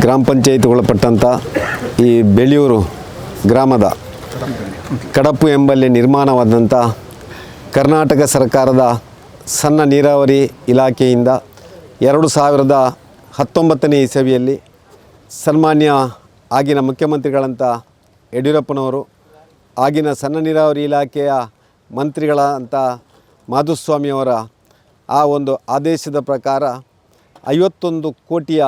ಗ್ರಾಮ ಪಂಚಾಯತ್ ಒಳಪಟ್ಟಂಥ ಈ ಬೆಳೆಯೂರು ಗ್ರಾಮದ ಕಡಪು ಎಂಬಲ್ಲಿ ನಿರ್ಮಾಣವಾದಂಥ ಕರ್ನಾಟಕ ಸರ್ಕಾರದ ಸಣ್ಣ ನೀರಾವರಿ ಇಲಾಖೆಯಿಂದ 2019ನೇ ಇಸವಿಯಲ್ಲಿ ಸನ್ಮಾನ್ಯ ಆಗಿನ ಮುಖ್ಯಮಂತ್ರಿಗಳಂಥ ಯಡಿಯೂರಪ್ಪನವರು ಆಗಿನ ಸಣ್ಣ ನೀರಾವರಿ ಇಲಾಖೆಯ ಮಂತ್ರಿಗಳಂಥ ಮಾಧುಸ್ವಾಮಿಯವರ ಆ ಒಂದು ಆದೇಶದ ಪ್ರಕಾರ 51 ಕೋಟಿಯ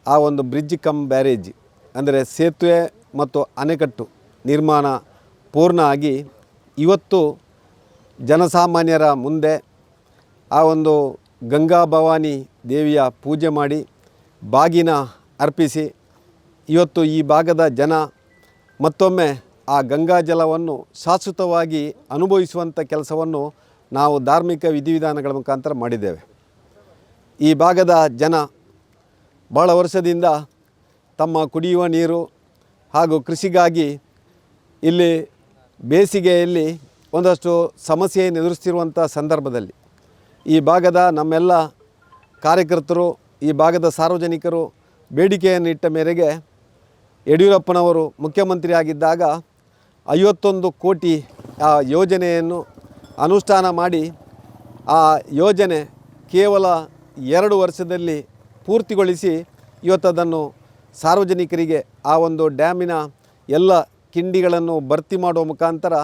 ಆ ಒಂದು ಬ್ರಿಡ್ಜ್ ಕಮ್ ಬ್ಯಾರೇಜ್ ಅಂದರೆ ಸೇತುವೆ ಮತ್ತು ಅಣೆಕಟ್ಟು ನಿರ್ಮಾಣ ಪೂರ್ಣ ಆಗಿ ಇವತ್ತು ಜನಸಾಮಾನ್ಯರ ಮುಂದೆ ಆ ಒಂದು ಗಂಗಾ ಭವಾನಿ ದೇವಿಯ ಪೂಜೆ ಮಾಡಿ ಬಾಗಿನ ಅರ್ಪಿಸಿ ಇವತ್ತು ಈ ಭಾಗದ ಜನ ಮತ್ತೊಮ್ಮೆ ಆ ಗಂಗಾ ಜಲವನ್ನು ಶಾಶ್ವತವಾಗಿ ಅನುಭವಿಸುವಂಥ ಕೆಲಸವನ್ನು ನಾವು ಧಾರ್ಮಿಕ ವಿಧಿವಿಧಾನಗಳ ಮುಖಾಂತರ ಮಾಡಿದ್ದೇವೆ. ಈ ಭಾಗದ ಜನ ಭಾಳ ವರ್ಷದಿಂದ ತಮ್ಮ ಕುಡಿಯುವ ನೀರು ಹಾಗೂ ಕೃಷಿಗಾಗಿ ಇಲ್ಲಿ ಬೇಸಿಗೆಯಲ್ಲಿ ಒಂದಷ್ಟು ಸಮಸ್ಯೆಯನ್ನು ಎದುರಿಸ್ತಿರುವಂಥ ಸಂದರ್ಭದಲ್ಲಿ ಈ ಭಾಗದ ನಮ್ಮೆಲ್ಲ ಕಾರ್ಯಕರ್ತರು, ಈ ಭಾಗದ ಸಾರ್ವಜನಿಕರು ಬೇಡಿಕೆಯನ್ನು ಇಟ್ಟ ಮೇರೆಗೆ ಯಡಿಯೂರಪ್ಪನವರು ಮುಖ್ಯಮಂತ್ರಿ ಆಗಿದ್ದಾಗ 51 ಕೋಟಿ ಆ ಯೋಜನೆಯನ್ನು ಅನುಷ್ಠಾನ ಮಾಡಿ ಆ ಯೋಜನೆ ಕೇವಲ 2 ವರ್ಷದಲ್ಲಿ ಪೂರ್ತಿಗೊಳಿಸಿ ಇವತ್ತದನ್ನು ಸಾರ್ವಜನಿಕರಿಗೆ ಆ ಒಂದು ಡ್ಯಾಮಿನ ಎಲ್ಲ ಕಿಂಡಿಗಳನ್ನು ಭರ್ತಿ ಮಾಡುವ ಮುಖಾಂತರ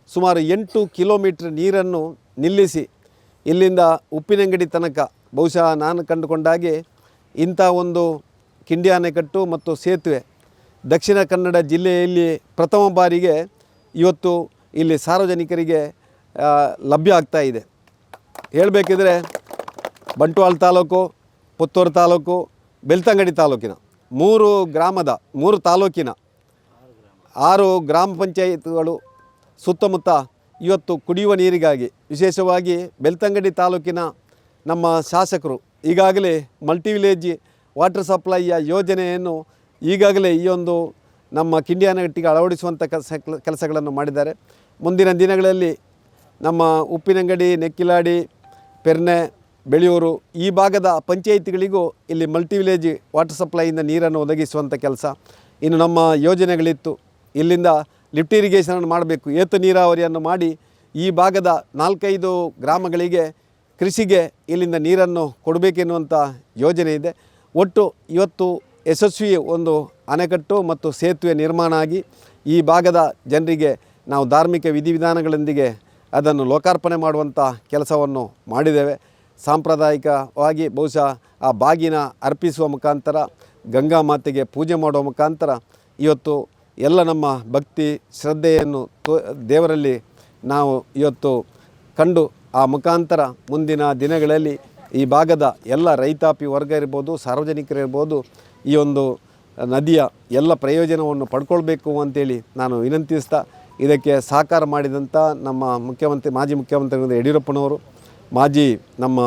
ಸುಮಾರು 8 ಕಿಲೋಮೀಟ್ರ್ ನೀರನ್ನು ನಿಲ್ಲಿಸಿ ಇಲ್ಲಿಂದ ಉಪ್ಪಿನಂಗಡಿ ತನಕ ಬಹುಶಃ ನಾನು ಕಂಡುಕೊಂಡಾಗೆ ಇಂಥ ಒಂದು ಕಿಂಡಿ ಅಣೆಕಟ್ಟು ಮತ್ತು ಸೇತುವೆ ದಕ್ಷಿಣ ಕನ್ನಡ ಜಿಲ್ಲೆಯಲ್ಲಿ ಪ್ರಥಮ ಬಾರಿಗೆ ಇವತ್ತು ಇಲ್ಲಿ ಸಾರ್ವಜನಿಕರಿಗೆ ಲಭ್ಯ ಆಗ್ತಾ ಇದೆ. ಹೇಳಬೇಕಿದ್ರೆ ಬಂಟ್ವಾಳ ತಾಲೂಕು, ಪುತ್ತೂರು ತಾಲೂಕು, ಬೆಳ್ತಂಗಡಿ ತಾಲೂಕಿನ 3 ತಾಲೂಕಿನ 6 ಗ್ರಾಮ ಪಂಚಾಯತ್ಗಳು ಸುತ್ತಮುತ್ತ ಇವತ್ತು ಕುಡಿಯುವ ನೀರಿಗಾಗಿ ವಿಶೇಷವಾಗಿ ಬೆಳ್ತಂಗಡಿ ತಾಲೂಕಿನ ನಮ್ಮ ಶಾಸಕರು ಈಗಾಗಲೇ ಮಲ್ಟಿ ವಿಲೇಜ್ ವಾಟರ್ ಸಪ್ಲೈಯ ಯೋಜನೆಯನ್ನು ಈಗಾಗಲೇ ಈ ಒಂದು ನಮ್ಮ ಕಿಂಡಿ ಅಣೆಕಟ್ಟಿಗೆ ಅಳವಡಿಸುವಂಥ ಕೆಲಸಗಳನ್ನು ಮಾಡಿದ್ದಾರೆ. ಮುಂದಿನ ದಿನಗಳಲ್ಲಿ ನಮ್ಮ ಉಪ್ಪಿನಂಗಡಿ, ನೆಕ್ಕಿಲಾಡಿ, ಪೆರ್ನೆ, ಬೆಳೆಯೂರು ಈ ಭಾಗದ ಪಂಚಾಯಿತಿಗಳಿಗೂ ಇಲ್ಲಿ ಮಲ್ಟಿ ವಿಲೇಜ್ ವಾಟರ್ ಸಪ್ಲೈಯಿಂದ ನೀರನ್ನು ಒದಗಿಸುವಂಥ ಕೆಲಸ ಇನ್ನು ನಮ್ಮ ಯೋಜನೆಗಳಿತ್ತು. ಇಲ್ಲಿಂದ ಲಿಫ್ಟ್ ಇರಿಗೇಷನನ್ನು ಮಾಡಬೇಕು, ಏತ ನೀರಾವರಿಯನ್ನು ಮಾಡಿ ಈ ಭಾಗದ 4-5 ಗ್ರಾಮಗಳಿಗೆ ಕೃಷಿಗೆ ಇಲ್ಲಿಂದ ನೀರನ್ನು ಕೊಡಬೇಕೆನ್ನುವಂಥ ಯೋಜನೆ ಇದೆ. ಒಟ್ಟು ಇವತ್ತು ಯಶಸ್ವಿ ಒಂದು ಅಣೆಕಟ್ಟು ಮತ್ತು ಸೇತುವೆ ನಿರ್ಮಾಣ ಆಗಿ ಈ ಭಾಗದ ಜನರಿಗೆ ನಾವು ಧಾರ್ಮಿಕ ವಿಧಿವಿಧಾನಗಳೊಂದಿಗೆ ಅದನ್ನು ಲೋಕಾರ್ಪಣೆ ಮಾಡುವಂಥ ಕೆಲಸವನ್ನು ಮಾಡಿದ್ದೇವೆ. ಸಾಂಪ್ರದಾಯಿಕವಾಗಿ ಬಹುಶಃ ಆ ಬಾಗಿನ ಅರ್ಪಿಸುವ ಮುಖಾಂತರ ಗಂಗಾ ಮಾತೆಗೆ ಪೂಜೆ ಮಾಡುವ ಮುಖಾಂತರ ಇವತ್ತು ಎಲ್ಲ ನಮ್ಮ ಭಕ್ತಿ ಶ್ರದ್ಧೆಯನ್ನು ದೇವರಲ್ಲಿ ನಾವು ಇವತ್ತು ಕಂಡು ಆ ಮುಖಾಂತರ ಮುಂದಿನ ದಿನಗಳಲ್ಲಿ ಈ ಭಾಗದ ಎಲ್ಲ ರೈತಾಪಿ ವರ್ಗ ಇರ್ಬೋದು, ಸಾರ್ವಜನಿಕರಿರ್ಬೋದು, ಈ ಒಂದು ನದಿಯ ಎಲ್ಲ ಪ್ರಯೋಜನವನ್ನು ಪಡ್ಕೊಳ್ಬೇಕು ಅಂತೇಳಿ ನಾನು ವಿನಂತಿಸ್ತಾ ಇದಕ್ಕೆ ಸಹಕಾರ ಮಾಡಿದಂಥ ನಮ್ಮ ಮಾಜಿ ಮುಖ್ಯಮಂತ್ರಿಗಳಾದ ಯಡಿಯೂರಪ್ಪನವರು, ಮಾಜಿ ನಮ್ಮ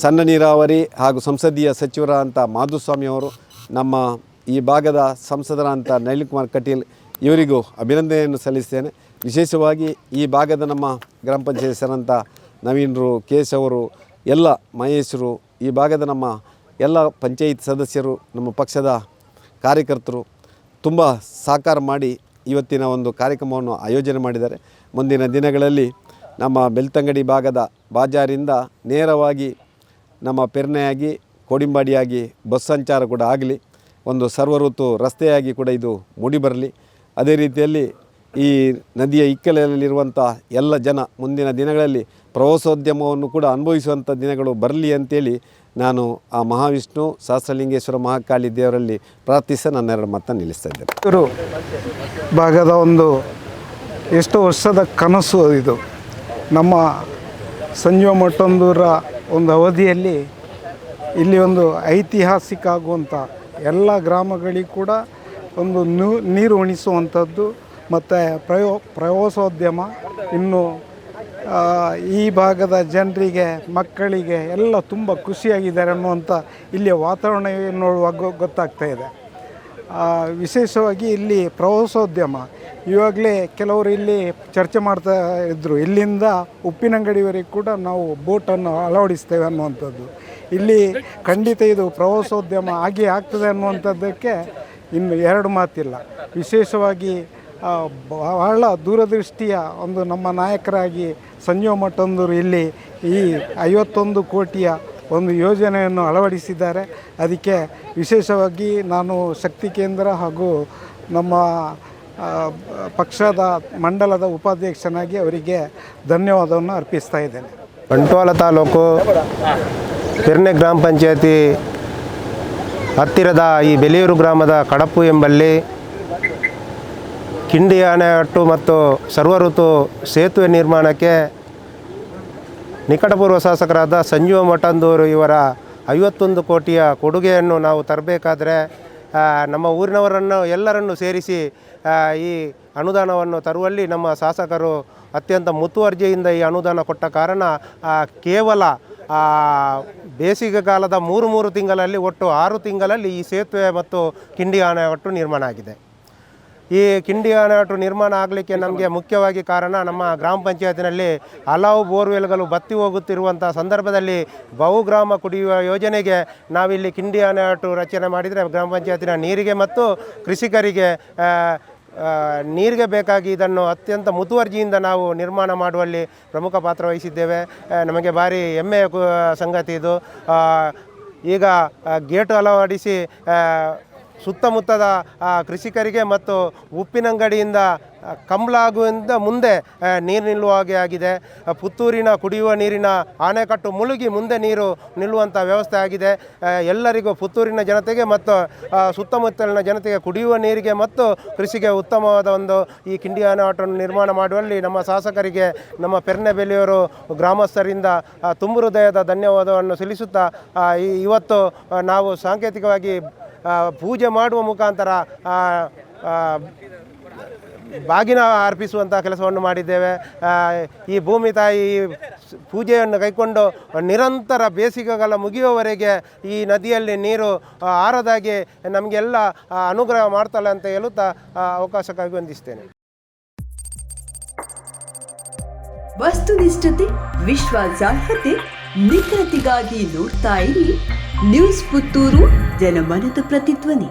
ಸಣ್ಣ ನೀರಾವರಿ ಹಾಗೂ ಸಂಸದೀಯ ಸಚಿವರಾದಂಥ ಮಾಧುಸ್ವಾಮಿಯವರು, ನಮ್ಮ ಈ ಭಾಗದ ಸಂಸದರಾದಂಥ ನಳಿನ್ ಕುಮಾರ್ ಕಟೀಲ್ ಇವರಿಗೂ ಅಭಿನಂದನೆಯನ್ನು ಸಲ್ಲಿಸ್ತೇನೆ. ವಿಶೇಷವಾಗಿ ಈ ಭಾಗದ ನಮ್ಮ ಗ್ರಾಮ ಪಂಚಾಯತ್ ಸದಸ್ಯರಂಥ ನವೀನರು, ಕೇಶವರು, ಎಲ್ಲ ಮಹೇಶರು, ಈ ಭಾಗದ ನಮ್ಮ ಎಲ್ಲ ಪಂಚಾಯತ್ ಸದಸ್ಯರು, ನಮ್ಮ ಪಕ್ಷದ ಕಾರ್ಯಕರ್ತರು ತುಂಬ ಸಹಕಾರ ಮಾಡಿ ಇವತ್ತಿನ ಒಂದು ಕಾರ್ಯಕ್ರಮವನ್ನು ಆಯೋಜನೆ ಮಾಡಿದ್ದಾರೆ. ಮುಂದಿನ ದಿನಗಳಲ್ಲಿ ನಮ್ಮ ಬೆಳ್ತಂಗಡಿ ಭಾಗದ ಬಾಜಾರಿಂದ ನೇರವಾಗಿ ನಮ್ಮ ಪೆರ್ನೆಯಾಗಿ ಕೋಡಿಂಬಾಡಿಯಾಗಿ ಬಸ್ ಸಂಚಾರ ಕೂಡ ಆಗಲಿ, ಒಂದು ಸರ್ವಋತು ರಸ್ತೆಯಾಗಿ ಕೂಡ ಇದು ಮೂಡಿಬರಲಿ. ಅದೇ ರೀತಿಯಲ್ಲಿ ಈ ನದಿಯ ಇಕ್ಕೆಲಲ್ಲಿರುವಂಥ ಎಲ್ಲ ಜನ ಮುಂದಿನ ದಿನಗಳಲ್ಲಿ ಪ್ರವಾಸೋದ್ಯಮವನ್ನು ಕೂಡ ಅನುಭವಿಸುವಂಥ ದಿನಗಳು ಬರಲಿ ಅಂತೇಳಿ ನಾನು ಆ ಮಹಾವಿಷ್ಣು ಸಹಸ್ರಲಿಂಗೇಶ್ವರ ಮಹಾಕಾಳಿ ದೇವರಲ್ಲಿ ಪ್ರಾರ್ಥಿಸಿ ನನ್ನೆರಡು ಮಾತನ್ನು ನಿಲ್ಲಿಸ್ತಾ ಇದ್ದೇನೆ. ಇವರು ಭಾಗದ ಒಂದು ಎಷ್ಟು ವರ್ಷದ ಕನಸು ಇದು. ನಮ್ಮ ಸಂಜೀವ ಮಠಂದೂರ ಒಂದು ಅವಧಿಯಲ್ಲಿ ಇಲ್ಲಿ ಒಂದು ಐತಿಹಾಸಿಕ ಆಗುವಂಥ ಎಲ್ಲ ಗ್ರಾಮಗಳಿಗೆ ಕೂಡ ಒಂದು ನೀರು ಉಣಿಸುವಂಥದ್ದು ಮತ್ತು ಪ್ರವಾಸೋದ್ಯಮ ಇನ್ನು ಈ ಭಾಗದ ಜನರಿಗೆ, ಮಕ್ಕಳಿಗೆ ಎಲ್ಲ ತುಂಬ ಖುಷಿಯಾಗಿದ್ದಾರೆ ಅನ್ನುವಂಥ ಇಲ್ಲಿಯ ವಾತಾವರಣ ನೋಡುವಾಗ ಗೊತ್ತಾಗ್ತಾ ಇದೆ. ವಿಶೇಷವಾಗಿ ಇಲ್ಲಿ ಪ್ರವಾಸೋದ್ಯಮ ಇವಾಗಲೇ ಕೆಲವರು ಇಲ್ಲಿ ಚರ್ಚೆ ಮಾಡ್ತಾ ಇದ್ದರು, ಇಲ್ಲಿಂದ ಉಪ್ಪಿನಂಗಡಿವರೆಗೆ ಕೂಡ ನಾವು ಬೋಟನ್ನು ಅಳವಡಿಸ್ತೇವೆ ಅನ್ನುವಂಥದ್ದು. ಇಲ್ಲಿ ಖಂಡಿತ ಇದು ಪ್ರವಾಸೋದ್ಯಮ ಆಗೇ ಆಗ್ತದೆ ಅನ್ನುವಂಥದ್ದಕ್ಕೆ ಇನ್ನು ಎರಡು ಮಾತಿಲ್ಲ. ವಿಶೇಷವಾಗಿ ಬಹಳ ದೂರದೃಷ್ಟಿಯ ಒಂದು ನಮ್ಮ ನಾಯಕರಾಗಿ ಸಂಜೀವ ಮಠಂದೂರು ಇಲ್ಲಿ ಈ 51 ಕೋಟಿಯ ಒಂದು ಯೋಜನೆಯನ್ನು ಅಳವಡಿಸಿದ್ದಾರೆ. ಅದಕ್ಕೆ ವಿಶೇಷವಾಗಿ ನಾನು ಶಕ್ತಿ ಕೇಂದ್ರ ಹಾಗೂ ನಮ್ಮ ಪಕ್ಷದ ಮಂಡಲದ ಉಪಾಧ್ಯಕ್ಷನಾಗಿ ಅವರಿಗೆ ಧನ್ಯವಾದವನ್ನು ಅರ್ಪಿಸ್ತಾ ಇದ್ದೇನೆ. ಬಂಟ್ವಾಳ ತಾಲೂಕು ಪೆರ್ನೆ ಗ್ರಾಮ ಪಂಚಾಯತಿ ಹತ್ತಿರದ ಈ ಬೆಲಿಯೂರು ಗ್ರಾಮದ ಕಡಪು ಎಂಬಲ್ಲಿ ಕಿಂಡಿ ಅಣೆಕಟ್ಟು ಮತ್ತು ಸರ್ವಋತು ಸೇತುವೆ ನಿರ್ಮಾಣಕ್ಕೆ ನಿಕಟಪೂರ್ವ ಶಾಸಕರಾದ ಸಂಜೀವ ಮಠಂದೂರು ಇವರ 51 ಕೋಟಿಯ ಕೊಡುಗೆಯನ್ನು ನಾವು ತರಬೇಕಾದ್ರೆ ನಮ್ಮ ಊರಿನವರನ್ನು ಎಲ್ಲರನ್ನು ಸೇರಿಸಿ ಈ ಅನುದಾನವನ್ನು ತರುವಲ್ಲಿ ನಮ್ಮ ಶಾಸಕರು ಅತ್ಯಂತ ಮುತುವರ್ಜಿಯಿಂದ ಈ ಅನುದಾನ ಕೊಟ್ಟ ಕಾರಣ ಕೇವಲ ಬೇಸಿಗೆ ಕಾಲದ 3 ತಿಂಗಳಲ್ಲಿ ಒಟ್ಟು 6 ತಿಂಗಳಲ್ಲಿ ಈ ಸೇತುವೆ ಮತ್ತು ಕಿಂಡಿ ಅಣೆಕಟ್ಟು ನಿರ್ಮಾಣ ಆಗಿದೆ. ಈ ಕಿಂಡಿ ಅಣೆಕಟ್ಟು ನಿರ್ಮಾಣ ಆಗಲಿಕ್ಕೆ ನಮಗೆ ಮುಖ್ಯವಾಗಿ ಕಾರಣ ನಮ್ಮ ಗ್ರಾಮ ಪಂಚಾಯತಿನಲ್ಲಿ ಹಲವು ಬೋರ್ವೆಲ್ಗಳು ಬತ್ತಿ ಹೋಗುತ್ತಿರುವಂಥ ಸಂದರ್ಭದಲ್ಲಿ ಬಹುಗ್ರಾಮ ಕುಡಿಯುವ ಯೋಜನೆಗೆ ನಾವಿಲ್ಲಿ ಕಿಂಡಿ ಅಣೆಕಟ್ಟು ರಚನೆ ಮಾಡಿದರೆ ಗ್ರಾಮ ಪಂಚಾಯತಿನ ನೀರಿಗೆ ಮತ್ತು ಕೃಷಿಕರಿಗೆ ನೀರಿಗೆ ಬೇಕಾಗಿ ಇದನ್ನು ಅತ್ಯಂತ ಮುತುವರ್ಜಿಯಿಂದ ನಾವು ನಿರ್ಮಾಣ ಮಾಡುವಲ್ಲಿ ಪ್ರಮುಖ ಪಾತ್ರ ವಹಿಸಿದ್ದೇವೆ. ನಮಗೆ ಭಾರಿ ಹೆಮ್ಮೆಯ ಸಂಗತಿ ಇದು. ಈಗ ಗೇಟು ಅಳವಡಿಸಿ ಸುತ್ತಮುತ್ತದ ಕೃಷಿಕರಿಗೆ ಮತ್ತು ಉಪ್ಪಿನಂಗಡಿಯಿಂದ ಕಂಬಳಾಗುವುದರಿಂದ ಮುಂದೆ ನೀರು ನಿಲ್ಲುವ ಹಾಗೆ ಆಗಿದೆ. ಪುತ್ತೂರಿನ ಕುಡಿಯುವ ನೀರಿನ ಅಣೆಕಟ್ಟು ಮುಳುಗಿ ಮುಂದೆ ನೀರು ನಿಲ್ಲುವಂಥ ವ್ಯವಸ್ಥೆ ಆಗಿದೆ. ಎಲ್ಲರಿಗೂ ಪುತ್ತೂರಿನ ಜನತೆಗೆ ಮತ್ತು ಸುತ್ತಮುತ್ತಲಿನ ಜನತೆಗೆ ಕುಡಿಯುವ ನೀರಿಗೆ ಮತ್ತು ಕೃಷಿಗೆ ಉತ್ತಮವಾದ ಒಂದು ಈ ಕಿಂಡಿ ಅಣೆಕಟ್ಟನ್ನು ನಿರ್ಮಾಣ ಮಾಡುವಲ್ಲಿ ನಮ್ಮ ಶಾಸಕರಿಗೆ ನಮ್ಮ ಪೆರ್ನೆ ಬೆಲಿಯೂರು ಗ್ರಾಮಸ್ಥರಿಂದ ತುಂಬು ಹೃದಯದ ಧನ್ಯವಾದವನ್ನು ಸಲ್ಲಿಸುತ್ತಾ ಇವತ್ತು ನಾವು ಸಾಂಕೇತಿಕವಾಗಿ ಪೂಜೆ ಮಾಡುವ ಮುಖಾಂತರ ಬಾಗಿನ ಅರ್ಪಿಸುವಂಥ ಕೆಲಸವನ್ನು ಮಾಡಿದ್ದೇವೆ. ಈ ಭೂಮಿ ತಾಯಿ ಪೂಜೆಯನ್ನು ಕೈಕೊಂಡು ನಿರಂತರ ಬೇಸಿಗೆಗಾಲ ಮುಗಿಯುವವರೆಗೆ ಈ ನದಿಯಲ್ಲಿ ನೀರು ಆರದಾಗಿ ನಮಗೆಲ್ಲ ಅನುಗ್ರಹ ಮಾಡ್ತಾಳೆ ಅಂತ ಹೇಳುತ್ತಾ ಅವಕಾಶಕ್ಕಾಗಿ ವಂದಿಸ್ತೇನೆ. ವಸ್ತುನಿಷ್ಠತೆ, ವಿಶ್ವಾಸಾರ್ಹತೆ, ನಿಖರತೆಗಾಗಿ ನೋಡ್ತಾ ಇರಿ ನ್ಯೂಸ್ ಪುತ್ತೂರು, ಜನಮನದ ಪ್ರತಿಧ್ವನಿ.